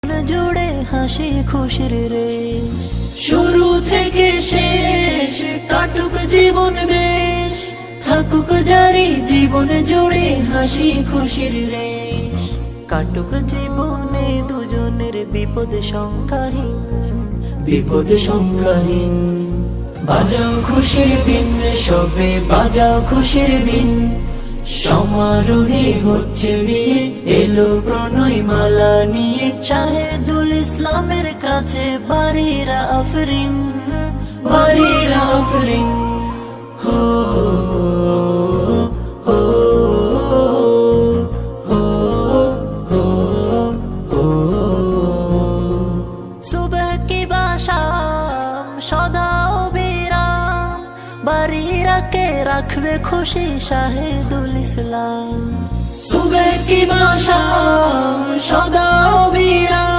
জুড়ে হাসি খুশির রেশ, শুরু থেকে শেষ কাটুক জীবন বেশ, থাকুক জারি জীবন জুড়ে হাসি খুশির রেশ। কাটুক জীবনে দুজনের বিপদ সংখ্যাহীন, বিপদ সংখ্যাহীন। বাজাও খুশির বিন সবে বাজাও খুশির বিন, সমারোহে হচ্ছে বিয়ে, এলো প্রণয় মালা নিয়ে। শাহেদুল ইসলামের কাছে বাড়ির আফরিন, বাড়ির আফরিন। হো হো হো হো হো। সুবহ কি বাশাম সদা বিরাম, বাড়িরাকে রাখবে খুশি শাহেদুল ইসলাম। সুবহ কি বাশাম সদা বিরাম।